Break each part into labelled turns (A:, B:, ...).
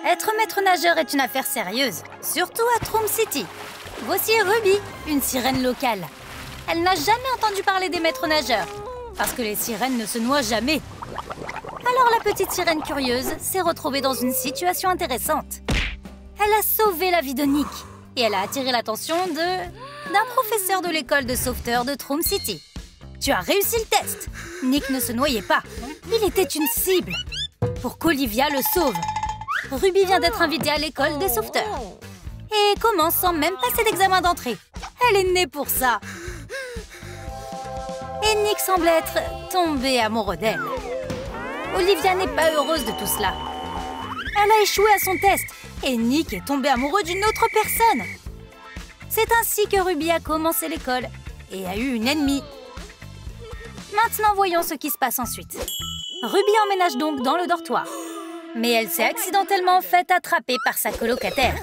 A: Être maître nageur est une affaire sérieuse, surtout à Troom City. Voici Ruby, une sirène locale. Elle n'a jamais entendu parler des maîtres nageurs, parce que les sirènes ne se noient jamais. Alors la petite sirène curieuse s'est retrouvée dans une situation intéressante. Elle a sauvé la vie de Nick, et elle a attiré l'attention d'un professeur de l'école de sauveteurs de Troom City. Tu as réussi le test. Nick ne se noyait pas. Il était une cible. Pour qu'Olivia le sauve. Ruby vient d'être invitée à l'école des sauveteurs. Et commence sans même passer d'examen d'entrée. Elle est née pour ça. Et Nick semble être tombé amoureux d'elle. Olivia n'est pas heureuse de tout cela. Elle a échoué à son test. Et Nick est tombé amoureux d'une autre personne. C'est ainsi que Ruby a commencé l'école et a eu une ennemie. Maintenant, voyons ce qui se passe ensuite. Ruby emménage donc dans le dortoir. Mais elle s'est accidentellement fait attraper par sa colocataire.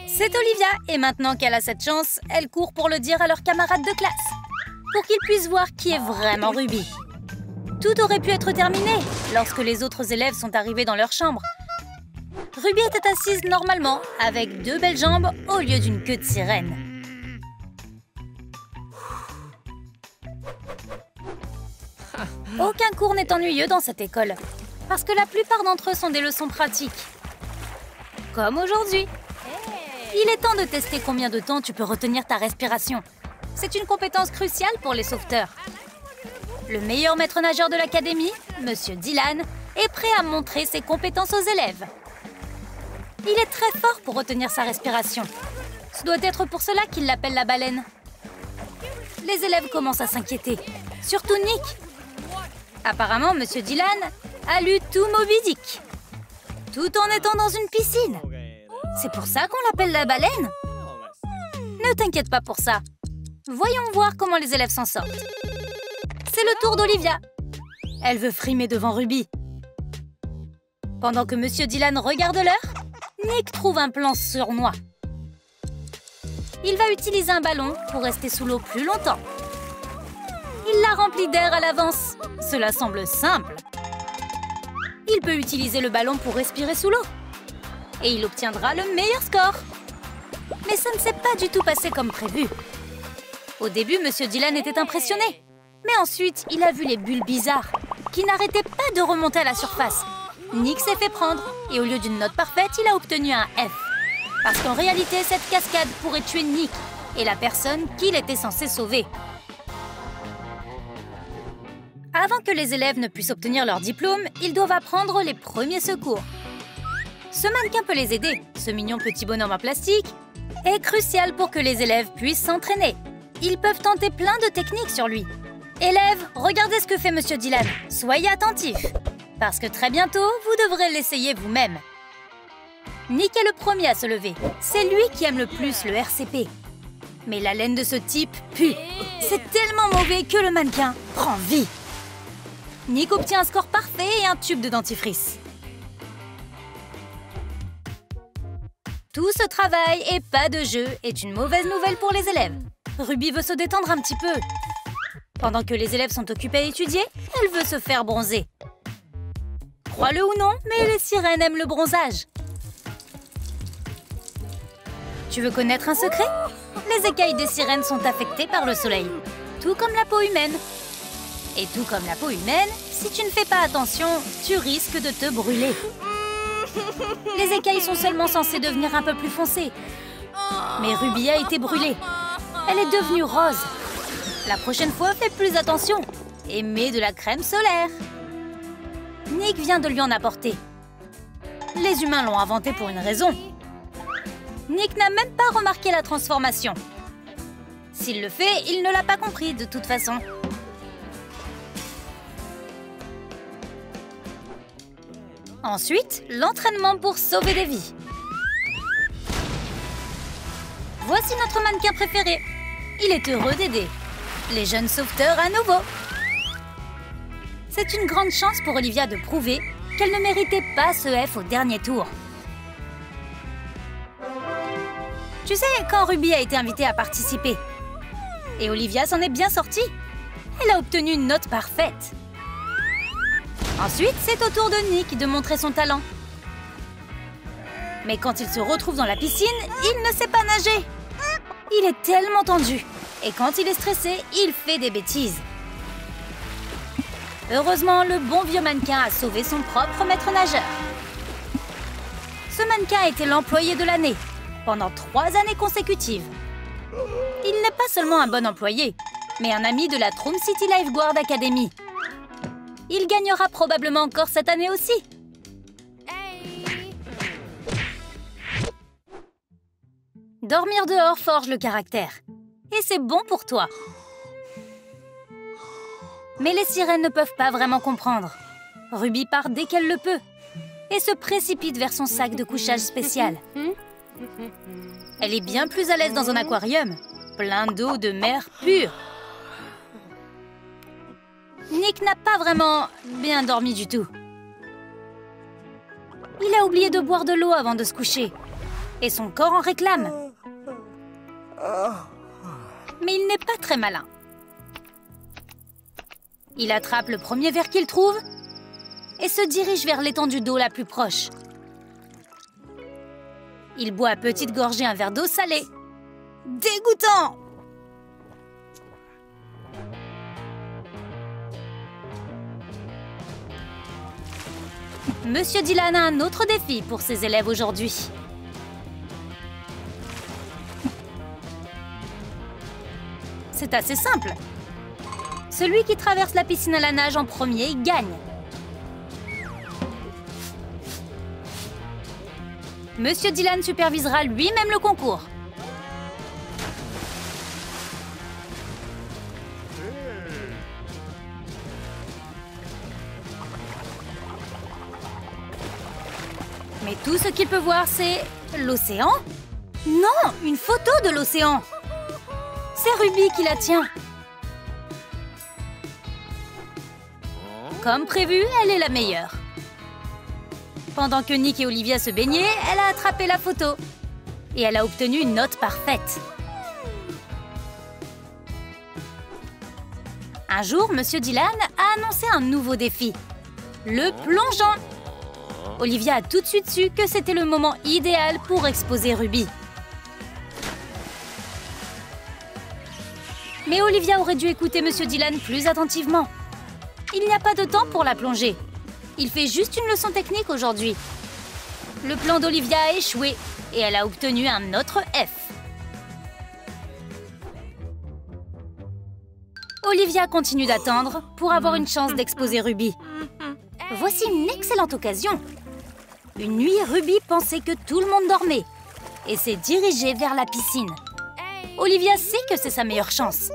A: C'est Olivia, et maintenant qu'elle a cette chance, elle court pour le dire à leurs camarades de classe, pour qu'ils puissent voir qui est vraiment Ruby. Tout aurait pu être terminé lorsque les autres élèves sont arrivés dans leur chambre. Ruby était assise normalement, avec 2 belles jambes au lieu d'une queue de sirène. Aucun cours n'est ennuyeux dans cette école, parce que la plupart d'entre eux sont des leçons pratiques. Comme aujourd'hui. Il est temps de tester combien de temps tu peux retenir ta respiration. C'est une compétence cruciale pour les sauveteurs. Le meilleur maître nageur de l'académie, Monsieur Dylan, est prêt à montrer ses compétences aux élèves. Il est très fort pour retenir sa respiration. Ce doit être pour cela qu'il l'appelle la baleine. Les élèves commencent à s'inquiéter, surtout Nick. Apparemment, Monsieur Dylan a lu tout Moby Dick, tout en étant dans une piscine. C'est pour ça qu'on l'appelle la baleine? Ne t'inquiète pas pour ça. Voyons voir comment les élèves s'en sortent. C'est le tour d'Olivia. Elle veut frimer devant Ruby. Pendant que Monsieur Dylan regarde l'heure, Nick trouve un plan sournois. Il va utiliser un ballon pour rester sous l'eau plus longtemps. Il la remplit d'air à l'avance. Cela semble simple. Il peut utiliser le ballon pour respirer sous l'eau. Et il obtiendra le meilleur score. Mais ça ne s'est pas du tout passé comme prévu. Au début, Monsieur Dylan était impressionné. Mais ensuite, il a vu les bulles bizarres qui n'arrêtaient pas de remonter à la surface. Nick s'est fait prendre et au lieu d'une note parfaite, il a obtenu un F. Parce qu'en réalité, cette cascade pourrait tuer Nick et la personne qu'il était censé sauver. Avant que les élèves ne puissent obtenir leur diplôme, ils doivent apprendre les premiers secours. Ce mannequin peut les aider. Ce mignon petit bonhomme en plastique est crucial pour que les élèves puissent s'entraîner. Ils peuvent tenter plein de techniques sur lui. Élèves, regardez ce que fait Monsieur Dylan. Soyez attentifs, parce que très bientôt, vous devrez l'essayer vous-même. Nick est le premier à se lever. C'est lui qui aime le plus le RCP. Mais la laine de ce type pue. C'est tellement mauvais que le mannequin prend vie. Nick obtient un score parfait et un tube de dentifrice. Tout ce travail et pas de jeu est une mauvaise nouvelle pour les élèves. Ruby veut se détendre un petit peu. Pendant que les élèves sont occupés à étudier, elle veut se faire bronzer. Crois-le ou non, mais les sirènes aiment le bronzage. Tu veux connaître un secret? Les écailles des sirènes sont affectées par le soleil, tout comme la peau humaine. Et tout comme la peau humaine, si tu ne fais pas attention, tu risques de te brûler. Les écailles sont seulement censées devenir un peu plus foncées. Mais Ruby a été brûlée. Elle est devenue rose. La prochaine fois, fais plus attention et mets de la crème solaire. Nick vient de lui en apporter. Les humains l'ont inventé pour une raison. Nick n'a même pas remarqué la transformation. S'il le fait, il ne l'a pas compris de toute façon. Ensuite, l'entraînement pour sauver des vies. Voici notre mannequin préféré. Il est heureux d'aider les jeunes sauveteurs à nouveau. C'est une grande chance pour Olivia de prouver qu'elle ne méritait pas ce F au dernier tour. Tu sais, quand Ruby a été invitée à participer, et Olivia s'en est bien sortie, elle a obtenu une note parfaite. Ensuite, c'est au tour de Nick de montrer son talent. Mais quand il se retrouve dans la piscine, il ne sait pas nager. Il est tellement tendu. Et quand il est stressé, il fait des bêtises. Heureusement, le bon vieux mannequin a sauvé son propre maître nageur. Ce mannequin a été l'employé de l'année, pendant 3 années consécutives. Il n'est pas seulement un bon employé, mais un ami de la Troom City Lifeguard Academy. Il gagnera probablement encore cette année aussi. Dormir dehors forge le caractère. Et c'est bon pour toi. Mais les sirènes ne peuvent pas vraiment comprendre. Ruby part dès qu'elle le peut et se précipite vers son sac de couchage spécial. Elle est bien plus à l'aise dans un aquarium, plein d'eau de mer pure. Nick n'a pas vraiment bien dormi du tout. Il a oublié de boire de l'eau avant de se coucher. Et son corps en réclame. Mais il n'est pas très malin. Il attrape le premier verre qu'il trouve et se dirige vers l'étendue d'eau la plus proche. Il boit à petites gorgées un verre d'eau salée. Dégoûtant! Monsieur Dylan a un autre défi pour ses élèves aujourd'hui. C'est assez simple. Celui qui traverse la piscine à la nage en premier gagne. Monsieur Dylan supervisera lui-même le concours. Mais tout ce qu'il peut voir, c'est l'océan? Non, une photo de l'océan. C'est Ruby qui la tient. Comme prévu, elle est la meilleure. Pendant que Nick et Olivia se baignaient, elle a attrapé la photo. Et elle a obtenu une note parfaite. Un jour, Monsieur Dylan a annoncé un nouveau défi. Le plongeon. Olivia a tout de suite su que c'était le moment idéal pour exposer Ruby. Mais Olivia aurait dû écouter Monsieur Dylan plus attentivement. Il n'y a pas de temps pour la plongée. Il fait juste une leçon technique aujourd'hui. Le plan d'Olivia a échoué et elle a obtenu un autre F. Olivia continue d'attendre pour avoir une chance d'exposer Ruby. Voici une excellente occasion. Une nuit, Ruby pensait que tout le monde dormait et s'est dirigée vers la piscine. Olivia sait que c'est sa meilleure chance.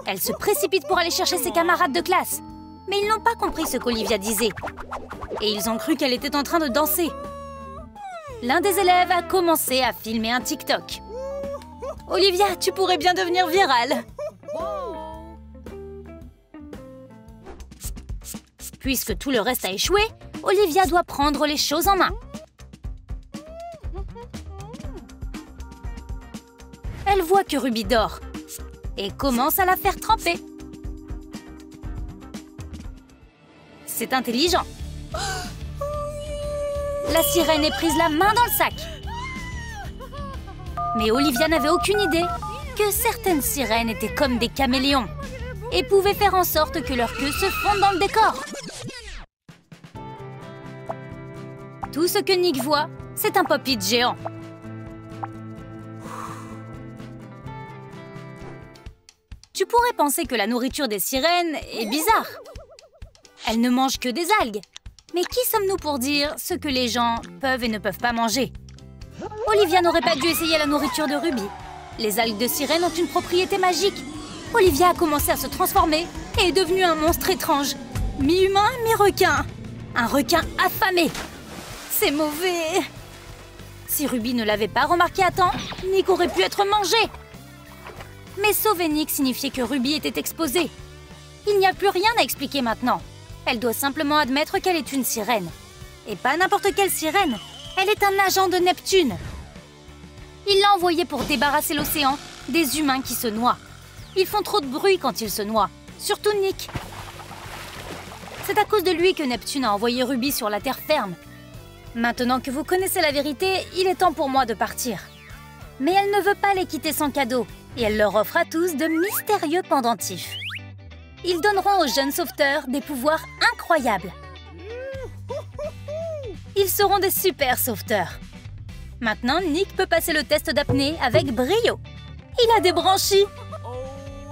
A: Elle se précipite pour aller chercher ses camarades de classe. Mais ils n'ont pas compris ce qu'Olivia disait. Et ils ont cru qu'elle était en train de danser. L'un des élèves a commencé à filmer un TikTok. Olivia, tu pourrais bien devenir virale. Puisque tout le reste a échoué, Olivia doit prendre les choses en main. Elle voit que Ruby dort et commence à la faire tremper. C'est intelligent. La sirène est prise la main dans le sac. Mais Olivia n'avait aucune idée que certaines sirènes étaient comme des caméléons et pouvaient faire en sorte que leur queue se fonde dans le décor. Tout ce que Nick voit, c'est un pop-it géant. Tu pourrais penser que la nourriture des sirènes est bizarre. Elles ne mangent que des algues. Mais qui sommes-nous pour dire ce que les gens peuvent et ne peuvent pas manger? Olivia n'aurait pas dû essayer la nourriture de Ruby. Les algues de sirène ont une propriété magique. Olivia a commencé à se transformer et est devenue un monstre étrange. Mi-humain, mi-requin. Un requin affamé. C'est mauvais. Si Ruby ne l'avait pas remarqué à temps, Nick aurait pu être mangé. Mais sauver Nick signifiait que Ruby était exposée. Il n'y a plus rien à expliquer maintenant. Elle doit simplement admettre qu'elle est une sirène. Et pas n'importe quelle sirène. Elle est un agent de Neptune. Il l'a envoyée pour débarrasser l'océan des humains qui se noient. Ils font trop de bruit quand ils se noient. Surtout Nick. C'est à cause de lui que Neptune a envoyé Ruby sur la terre ferme. Maintenant que vous connaissez la vérité, il est temps pour moi de partir. Mais elle ne veut pas les quitter sans cadeau, et elle leur offre à tous de mystérieux pendentifs. Ils donneront aux jeunes sauveteurs des pouvoirs incroyables. Ils seront des super sauveteurs. Maintenant, Nick peut passer le test d'apnée avec brio. Il a des branchies,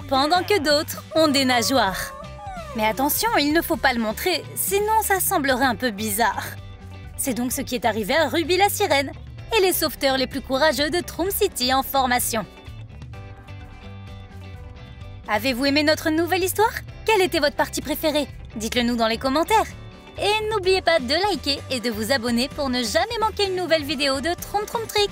A: pendant que d'autres ont des nageoires. Mais attention, il ne faut pas le montrer, sinon ça semblerait un peu bizarre. C'est donc ce qui est arrivé à Ruby la sirène et les sauveteurs les plus courageux de Troom City en formation. Avez-vous aimé notre nouvelle histoire? Quelle était votre partie préférée? Dites-le nous dans les commentaires. Et n'oubliez pas de liker et de vous abonner pour ne jamais manquer une nouvelle vidéo de Troom Troom Trick.